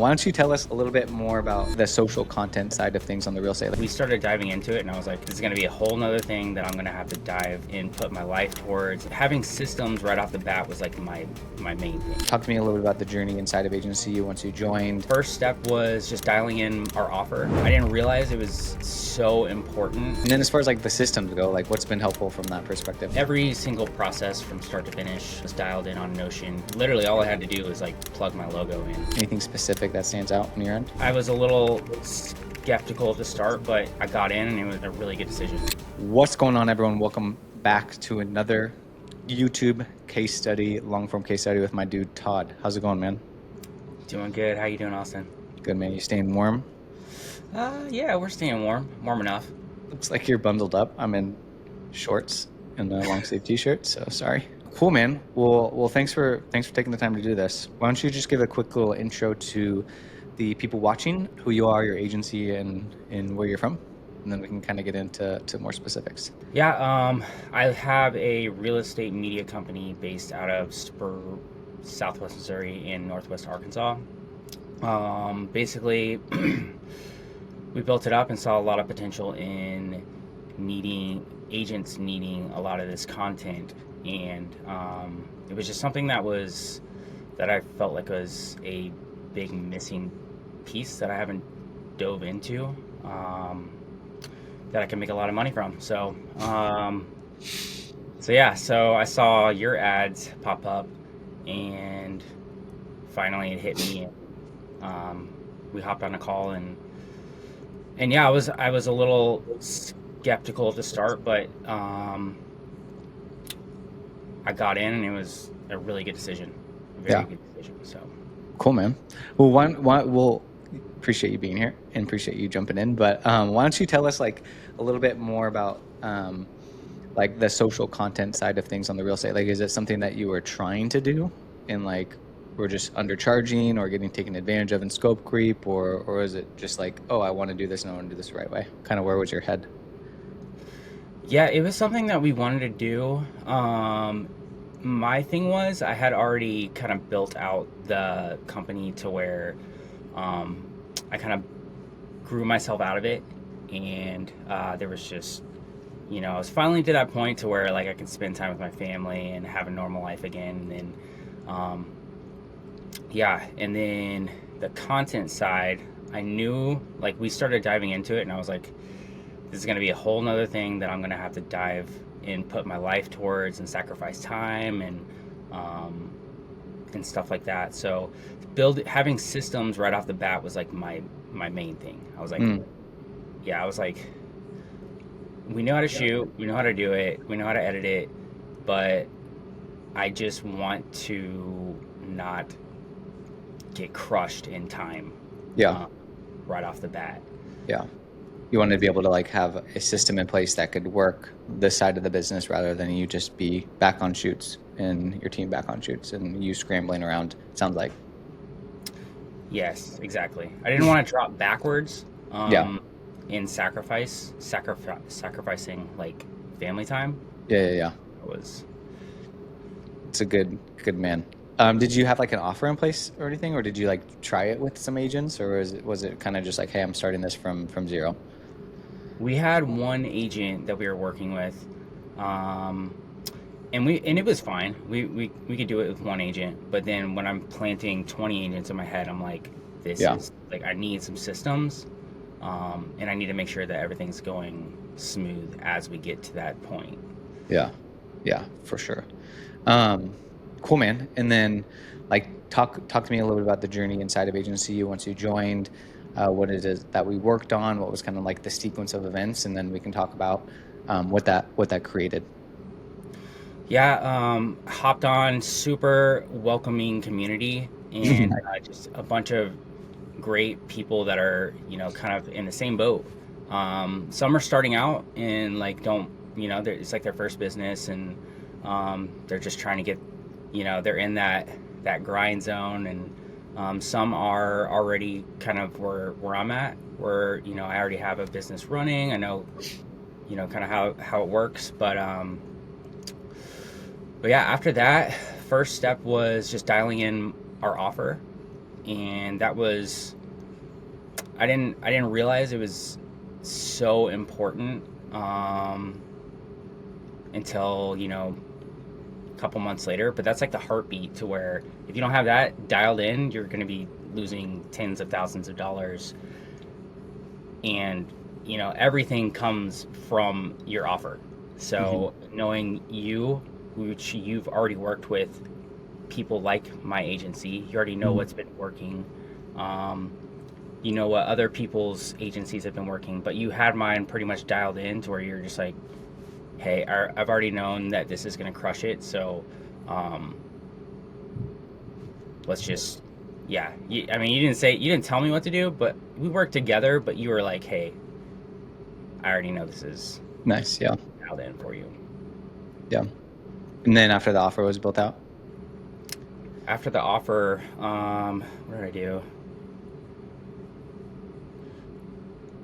Why don't you tell us a little bit more about the social content side of things on the real estate? We started diving into it and I was like, this is going to be a whole nother thing that I'm going to have to dive and put my life towards. Having systems right off the bat was like my main thing. Talk to me a little bit about the journey inside of agency once you joined. First step was just dialing in our offer. I didn't realize it was so important. And then as far as like the systems go, like what's been helpful from that perspective? Every single process from start to finish was dialed in on Notion. Literally all I had to do was like plug my logo in. Anything specific that stands out on your end? I was a little skeptical at the start, but I got in and it was a really good decision. What's going on, everyone? Welcome back to another YouTube case study, long form case study with my dude Todd. How's it going, man? Doing good. How you doing, Austin? Good, man. You staying warm? Yeah, we're staying warm enough. Looks like you're bundled up. I'm in shorts and a long sleeve t-shirt, so sorry. Cool, man. Well, thanks for taking the time to do this. Why don't you just give a quick little intro to the people watching, who you are, your agency, and where you're from, and then we can kind of get into more specifics. Yeah, I have a real estate media company based out of Southwest Missouri and Northwest Arkansas. Basically, we built it up and saw a lot of potential in agents needing a lot of this content, and it was just something that I felt like was a big missing piece that I haven't dove into, that I can make a lot of money from. So I saw your ads pop up, and finally it hit me. We hopped on a call, and yeah, I was a little skeptical at the start, but I got in and it was a really good decision. Very good decision. So cool, man. Well, appreciate you being here and appreciate you jumping in, but why don't you tell us like a little bit more about like the social content side of things on the real estate? Like, is it something that you were trying to do and like we're just undercharging or getting taken advantage of in scope creep, or is it just like, oh, I want to do this and I want to do this the right way? Kind of where was your head? Yeah, it was something that we wanted to do. My thing was I had already kind of built out the company to where I kind of grew myself out of it, and there was just, I was finally to that point to where like I could spend time with my family and have a normal life again. And and then the content side, I knew, like, we started diving into it and I was like, this is going to be a whole nother thing that I'm going to have to dive and put my life towards and sacrifice time and stuff like that. So having systems right off the bat was like my main thing. I was like, I was like, we know how to shoot, we know how to do it, we know how to edit it, but I just want to not get crushed in time. Right off the bat. Yeah. You wanted to be able to like have a system in place that could work this side of the business rather than you just be back on shoots and your team back on shoots and you scrambling around, it sounds like. Yes, exactly. I didn't want to drop backwards in sacrificing like family time. Yeah. It's a good man. Did you have like an offer in place or anything, or did you like try it with some agents, or was it kind of just like, hey, I'm starting this from zero? We had one agent that we were working with, and it was fine. We could do it with one agent, but then when I'm planting 20 agents in my head, I'm like, this is like, I need some systems, and I need to make sure that everything's going smooth as we get to that point. Yeah, for sure. Cool, man. And then like talk to me a little bit about the journey inside of agency once you joined, what it is that we worked on, what was kind of like the sequence of events, and then we can talk about what that created. Hopped on, super welcoming community, and just a bunch of great people that are, kind of in the same boat. Some are starting out and like it's like their first business, and they're just trying to get, they're in that grind zone, and some are already kind of where I'm at, where I already have a business running. I know kind of how it works, but yeah, after that, first step was just dialing in our offer, and that was I didn't realize it was so important until a couple months later. But that's like the heartbeat to where if you don't have that dialed in, you're going to be losing tens of thousands of dollars, and everything comes from your offer. So knowing you, which you've already worked with people like my agency, you already know what's been working. You know what other people's agencies have been working, but you had mine pretty much dialed in to where you're just like, hey, I've already known that this is going to crush it. So let's just, yeah. I mean, you didn't tell me what to do, but we worked together, but you were like, hey, I already know this is Nice. Yeah. dialed in for you. Yeah. And then after the offer was built out? After the offer, what did I do?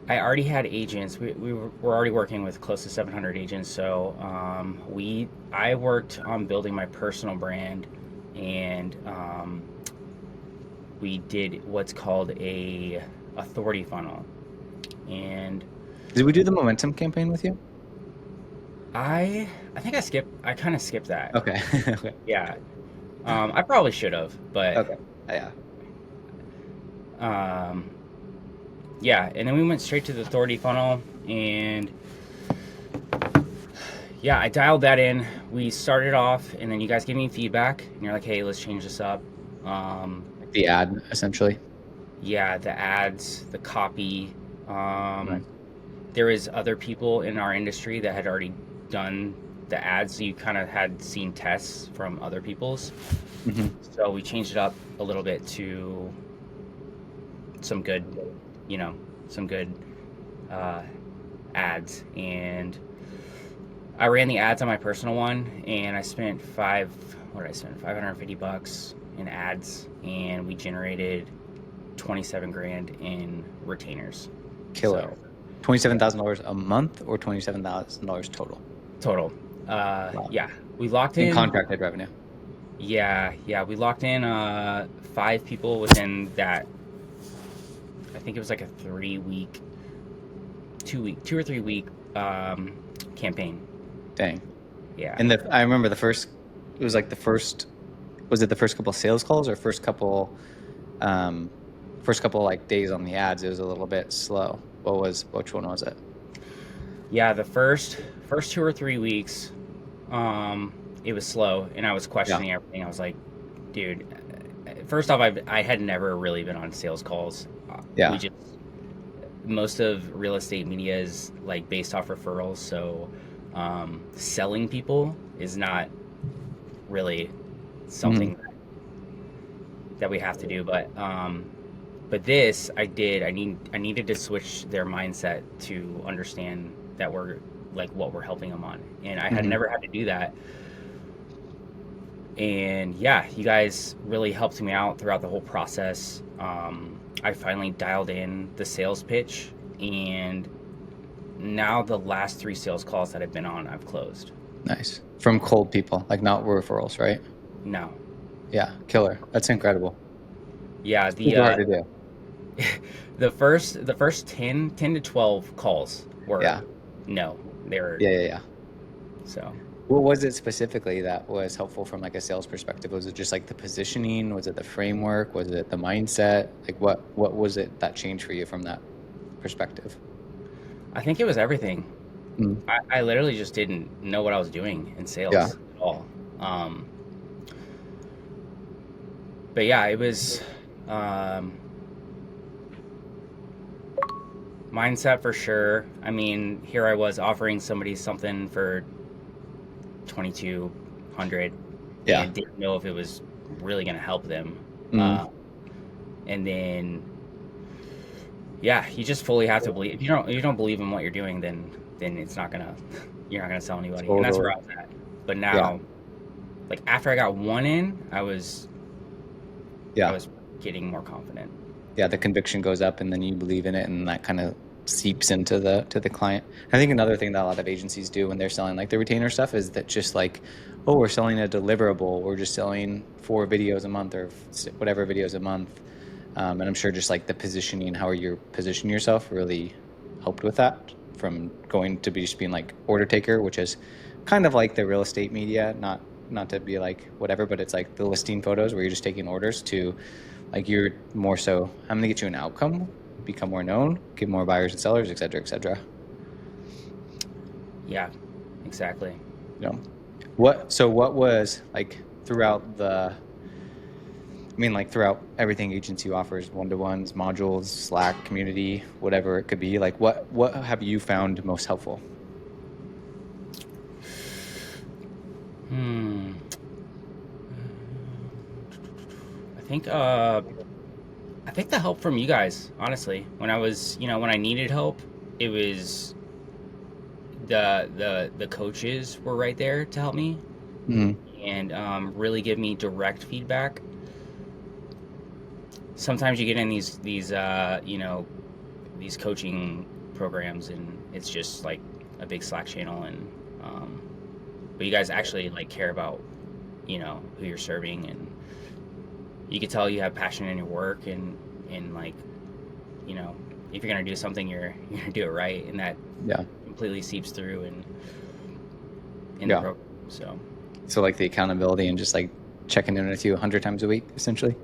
I already had agents. We were already working with close to 700 agents. So I worked on building my personal brand, and we did what's called a authority funnel. And Did we do the momentum campaign with you? I think I kind of skipped that. Okay. Okay. Yeah. I probably should have, but Okay. Yeah. um, yeah. And then we went straight to the authority funnel, and yeah, I dialed that in. We started off, and then you guys gave me feedback, and you're like, "Hey, let's change this up." Like the ad, essentially. Yeah, the ads, the copy. Right. There was other people in our industry that had already done the ads. So you kind of had seen tests from other people's. So we changed it up a little bit to some good, some good ads, and I ran the ads on my personal one, and I spent what did I spend? $550 in ads, and we generated 27 grand in retainers. Killer. So, $27,000 a month or $27,000 total? total. Wow. Yeah, we locked In in. contracted revenue. Yeah, we locked in 5 people within that. I think it was like a 3-week, 2 or 3 week campaign. Dang. Yeah. And I remember it was like was it the first couple sales calls or first couple like days on the ads? It was a little bit slow. Which one was it? Yeah, the first 2 or 3 weeks, it was slow, and I was questioning everything. I was like, dude, first off, I had never really been on sales calls. Yeah. Most of real estate media is like based off referrals, so selling people is not really something that we have to do. But this I did. I needed to switch their mindset to understand that we're like what we're helping them on, and I had never had to do that. And yeah, you guys really helped me out throughout the whole process. I finally dialed in the sales pitch, and now the last 3 sales calls that I've been on, I've closed. Nice. From cold people, like not referrals, right? No. Yeah, killer. That's incredible. Yeah, Super hard to do. the first 10 to 12 calls were no. They were Yeah. so. What was it specifically that was helpful from like a sales perspective? Was it just like the positioning? Was it the framework? Was it the mindset? Like what was it that changed for you from that perspective? I think it was everything. I literally just didn't know what I was doing in sales at all. But yeah, it was mindset for sure. I mean, here I was offering somebody something for 2,200, and didn't know if it was really going to help them. And then, yeah, you just fully have to believe. If you don't believe in what you're doing, then it's not gonna. You're not gonna sell anybody, and that's where I was at. But now, like after I got one in, I was getting more confident. Yeah, the conviction goes up, and then you believe in it, and that kind of seeps into the client. I think another thing that a lot of agencies do when they're selling like the retainer stuff is that just like, oh, we're selling a deliverable, we're just selling 4 videos a month or whatever videos a month, And I'm sure just like the positioning, how you're positioning yourself really helped with that, from going to be just being like order taker, which is kind of like the real estate media, not to be like whatever, but it's like the listing photos where you're just taking orders, to like you're more so, I'm gonna get you an outcome, become more known, get more buyers and sellers, et cetera, et cetera. Yeah, exactly. You know, what was like throughout like throughout everything agency offers, one-to-ones, modules, Slack, community, whatever it could be, like what have you found most helpful? Hmm. I think uh I think the help from you guys, honestly. When I was, when I needed help, it was the coaches were right there to help me Mm-hmm. and really give me direct feedback. Sometimes you get in these coaching programs and it's just like a big Slack channel, and but you guys actually like care about who you're serving, and you can tell you have passion in your work, and like you know if you're gonna do something, you're gonna do it right, and that Yeah. completely seeps through in the Yeah. program. So So like the accountability and just like checking in with you 100 times a week, essentially,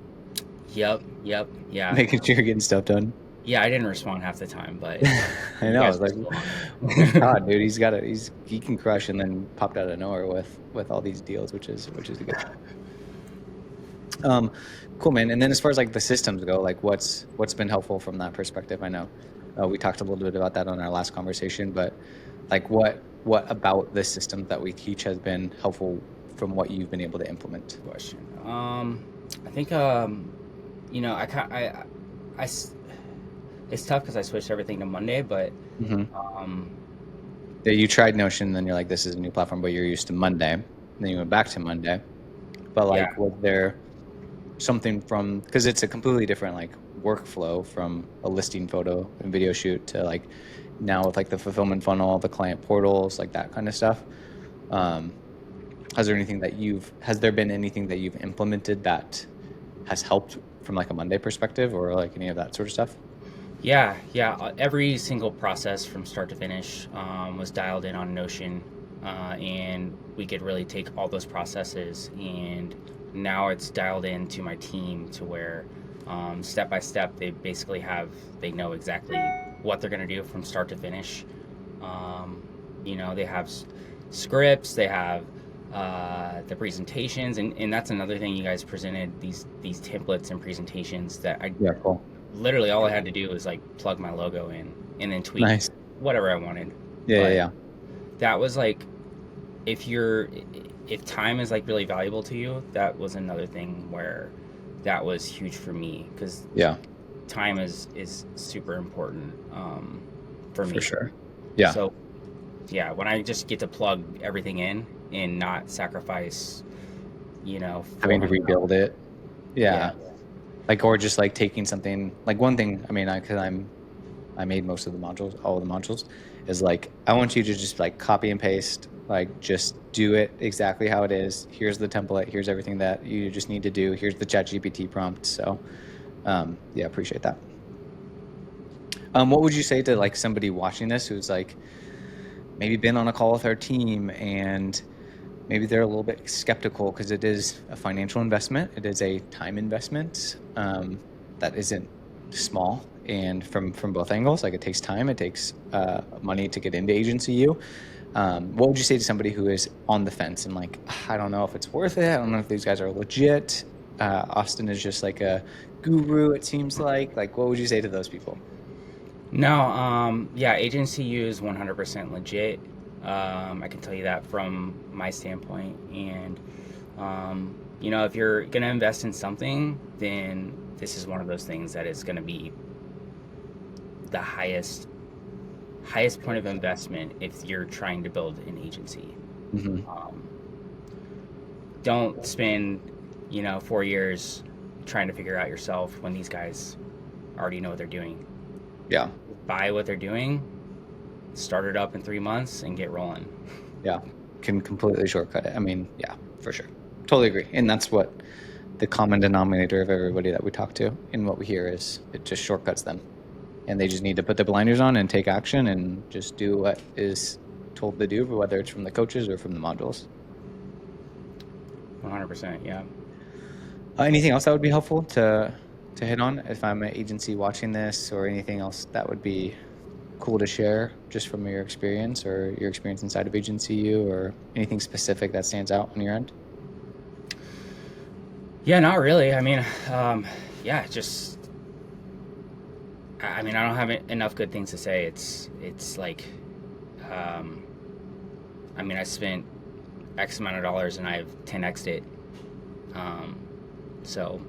yep, yeah, making sure you're getting stuff done. yeah. I didn't respond half the time, but I you know. I guys was were like, still on it. God, dude, he can crush, and then popped out of nowhere with all these deals, which is good. Um, cool, man. And then as far as like the systems go, like what's been helpful from that perspective? I know we talked a little bit about that on our last conversation, but like what about the systems that we teach has been helpful from what you've been able to implement? Question. I think I can I s- it's tough because I switched everything to Monday, but Mm-hmm. um, Yeah, you tried Notion, then you're like, this is a new platform, but you're used to Monday. And then you went back to Monday. But yeah, like, was there something from, because it's a completely different like workflow from a listing photo and video shoot to like now with like the fulfillment funnel, the client portals, like that kind of stuff. Um, has there been anything that you've implemented that has helped from like a Monday perspective, or like any of that sort of stuff? yeah. Every single process from start to finish was dialed in on Notion, and we could really take all those processes, and now it's dialed into my team to where step by step they know exactly what they're going to do from start to finish. They have scripts, they have the presentations, and that's another thing you guys presented, these templates and presentations that I Yeah, cool. literally all I had to do was like plug my logo in and then tweak Nice. whatever I wanted. Yeah, yeah, But yeah. that was like if time is like really valuable to you, that was another thing where that was huge for me because Yeah, time is super important for for me. sure. Yeah. So yeah, when I just get to plug everything in and not sacrifice, Having to 400 hours. rebuild it. Yeah, Yeah. Like, or just like taking something like one thing, I mean, cause I made most of the modules, all of the modules, is like, I want you to just like copy and paste, like just do it exactly how it is. Here's the template. Here's everything that you just need to do. Here's the ChatGPT prompt. So, yeah, appreciate that. What would you say to like somebody watching this who's like maybe been on a call with our team, and maybe they're a little bit skeptical because it is a financial investment. It is a time investment that isn't small, and from both angles, like it takes time, it takes money to get into agency U. What would you say to somebody who is on the fence and like, I don't know if it's worth it. I don't know if these guys are legit. Austin is just like a guru, it seems like. Like, what would you say to those people? no, yeah, agency U is 100% legit. I can tell you that from my standpoint. And, if you're going to invest in something, then this is one of those things that is going to be the highest point of investment if you're trying to build an agency. Hmm. Um, don't spend, 4 years trying to figure out yourself when these guys already know what they're doing. Yeah. Buy what they're doing, start it up in 3 months, and get rolling. Yeah. Can completely shortcut it. I mean, yeah, for sure. Totally agree. And the common denominator of everybody that we talk to, and what we hear is it just shortcuts them, and they just need to put the blinders on and take action and just do what is told to do, whether it's from the coaches or from the modules. 100%. Yeah. Anything else that would be helpful to hit on if I'm an agency watching this, or anything else that would be cool to share just from your experience or your experience inside of agency U, or anything specific that stands out on your end? Yeah, not really. I mean, yeah, just I mean, I don't have enough good things to say. It's like, um, I mean, I spent X amount of dollars and I've 10x'd it. Um, so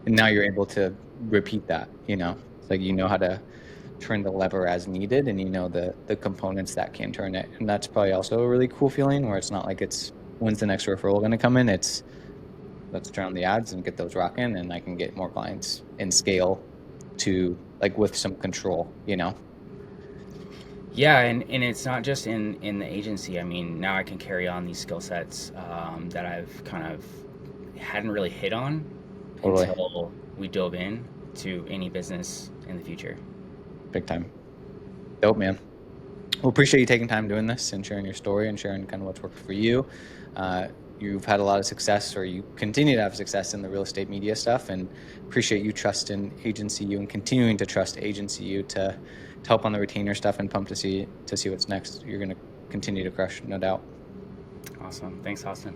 And now you're able to repeat that, it's like, how to turn the lever as needed, and the components that can turn it. And that's probably also a really cool feeling, where it's not like it's when's the next referral going to come in. It's let's turn on the ads and get those rocking, and I can get more clients and scale to, like, with some control. yeah, and it's not just in the agency. I mean, now I can carry on these skill sets that I've kind of hadn't really hit on Totally. until we dove in to any business in the future. Big time. Dope, man. Well, appreciate you taking time doing this and sharing your story and sharing kind of what's worked for you. You've had a lot of success, or you continue to have success in the real estate media stuff, and appreciate you trusting Agency U and continuing to trust Agency U to help on the retainer stuff, and pumped to see what's next. You're going to continue to crush, no doubt. Awesome. Thanks, Austin.